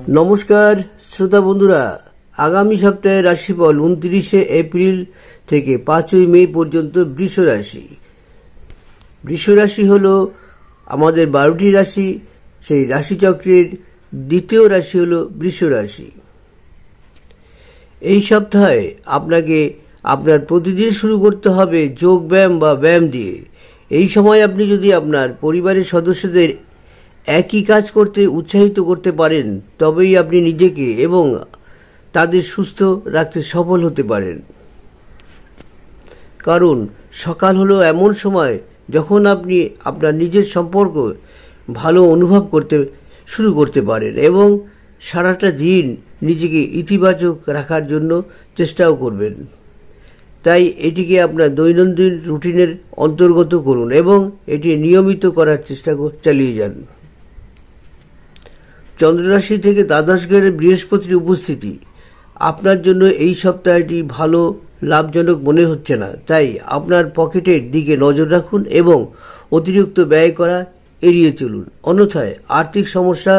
নমস্কার শ্রোতা বন্ধুরা, আগামী সপ্তাহে রাশিফল 29শে এপ্রিল থেকে 5ই মে পর্যন্ত বৃষ রাশি। বৃষ রাশি হল আমাদের 12টি রাশি। সেই রাশিচক্রের দ্বিতীয় রাশি হল বৃষ রাশি। এই সপ্তাহে আপনাকে আপনার প্রতিদিন শুরু করতে হবে যোগ ব্যায়াম বা ব্যায়াম দিয়ে। এই সময় আপনি যদি আপনার পরিবারের সদস্যদের একই কাজ করতে উৎসাহিত করতে পারেন, তবেই আপনি নিজেকে এবং তাদের সুস্থ রাখতে সফল হতে পারেন। কারণ সকাল হলো এমন সময় যখন আপনি আপনার নিজের সম্পর্ক ভালো অনুভব করতে শুরু করতে পারেন এবং সারাটা দিন নিজেকে ইতিবাচক রাখার জন্য চেষ্টাও করবেন। তাই এটিকে আপনার দৈনন্দিন রুটিনের অন্তর্গত করুন এবং এটি নিয়মিত করার চেষ্টা চালিয়ে যান। চন্দ্ররাশি থেকে দ্বাদশ ঘরে বৃহস্পতির উপস্থিতি আপনার জন্য এই সপ্তাহটি ভালো লাভজনক মনে হচ্ছে না। তাই আপনার পকেটের দিকে নজর রাখুন এবং অতিরিক্ত ব্যয় করা এড়িয়ে চলুন। অন্যথায় আর্থিক সমস্যা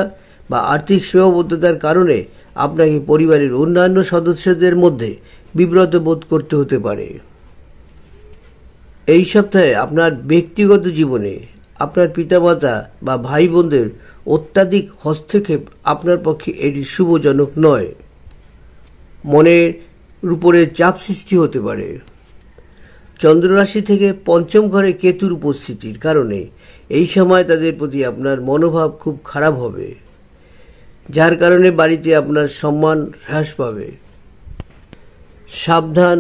বা আর্থিক সীমাবদ্ধতার কারণে আপনাকে পরিবারের অন্যান্য সদস্যদের মধ্যে বিব্রত বোধ করতে হতে পারে। এই সপ্তাহে আপনার ব্যক্তিগত জীবনে আপনার পিতামাতা বা ভাই বোনদের অত্যাধিক হস্তক্ষেপ আপনার পক্ষে এটি শুভজনক নয়। মনের উপরে চাপ সৃষ্টি হতে পারে। চন্দ্ররাশি থেকে পঞ্চম ঘরে কেতুর উপস্থিতির কারণে এই সময় তাদের প্রতি আপনার মনোভাব খুব খারাপ হবে, যার কারণে বাড়িতে আপনার সম্মান হ্রাস পাবে। সাবধান।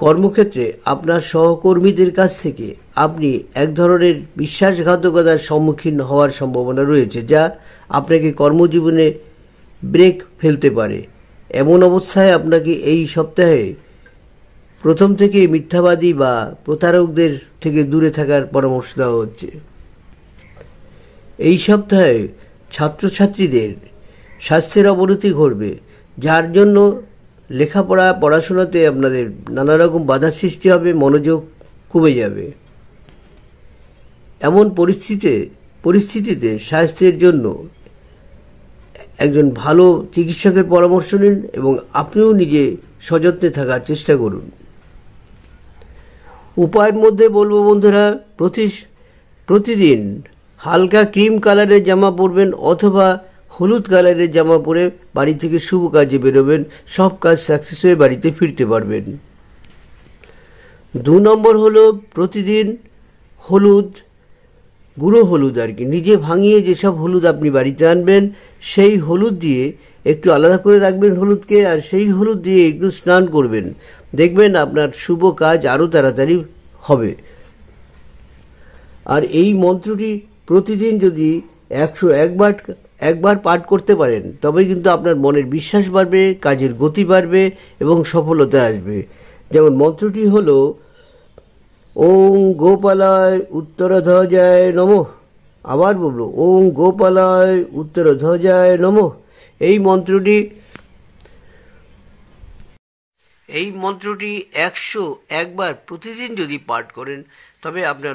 কর্মক্ষেত্রে আপনার সহকর্মীদের কাছ থেকে আপনি এক ধরনের বিশ্বাসঘাতকতার সম্মুখীন হওয়ার সম্ভাবনা রয়েছে, যা আপনাকে কর্মজীবনে ব্রেক ফেলতে পারে। এমন অবস্থায় আপনাকে এই সপ্তাহে প্রথম থেকে মিথ্যাবাদী বা প্রতারকদের থেকে দূরে থাকার পরামর্শ দেওয়া হচ্ছে। এই সপ্তাহে ছাত্রছাত্রীদের স্বাস্থ্যের অবনতি ঘটবে, যার জন্য পড়াশোনাতে আপনাদের নানা রকম বাধা সৃষ্টি হবে, মনোযোগ কমে যাবে। এমন পরিস্থিতিতে স্বাস্থ্যের জন্য একজন ভালো চিকিৎসকের পরামর্শ নিন এবং আপনিও নিজে সযত্নে থাকার চেষ্টা করুন। উপায়ের মধ্যে বলবো বন্ধুরা, প্রতিদিন হালকা ক্রিম কালারের জামা পরবেন অথবা হলুদ কালারের জামা পরে বাড়ি থেকে শুভ কাজে বেরোবেন। সব কাজ সাকসেস হয়ে বাড়িতে ফিরতে পারবেন। 2 নম্বর হলো প্রতিদিন গুঁড়ো হলুদ নিজে ভাঙিয়ে যেসব হলুদ আপনি বাড়িতে আনবেন, সেই হলুদ দিয়ে একটু আলাদা করে রাখবেন হলুদকে, আর সেই হলুদ দিয়ে একটু স্নান করবেন। দেখবেন আপনার শুভ কাজ আরও তাড়াতাড়ি হবে। আর এই মন্ত্রটি প্রতিদিন যদি 101 বার পাঠ করতে পারেন, তবে কিন্তু আপনার মনের বিশ্বাস বাড়বে, কাজের গতি বাড়বে এবং সফলতা আসবে। যেমন মন্ত্রটি হলো ওং গোপালায় উত্তরধ্বজায় নমঃ। আবার বলবো ওং গোপালায় উত্তরধ্বজায় নমঃ। এই মন্ত্রটি 101 বার প্রতিদিন যদি পাঠ করেন, তবে আপনার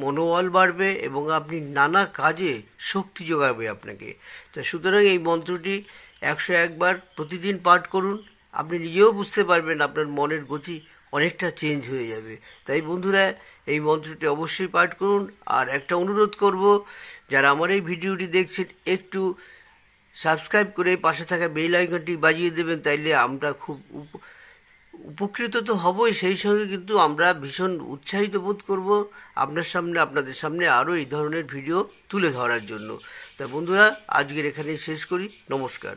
মনোবল বাড়বে এবং আপনি নানা কাজে শক্তি যোগাবে আপনাকে। তা সুতরাং এই মন্ত্রটি 101 বার প্রতিদিন পাঠ করুন। আপনি নিজেও বুঝতে পারবেন আপনার মনের গতি অনেকটা চেঞ্জ হয়ে যাবে। তাই বন্ধুরা, এই মন্ত্রটি অবশ্যই পাঠ করুন। আর একটা অনুরোধ করব, যারা আমার এই ভিডিওটি দেখছেন, একটু সাবস্ক্রাইব করে পাশে থাকা বেল আইকনটি বাজিয়ে দেবেন। তাইলে আমরা খুব উপকৃত তো হবই, সেই সঙ্গে কিন্তু আমরা ভীষণ উৎসাহিত বোধ করব আপনাদের সামনে আরও এই ধরনের ভিডিও তুলে ধরার জন্য। তা বন্ধুরা, আজকের এখানেই শেষ করি। নমস্কার।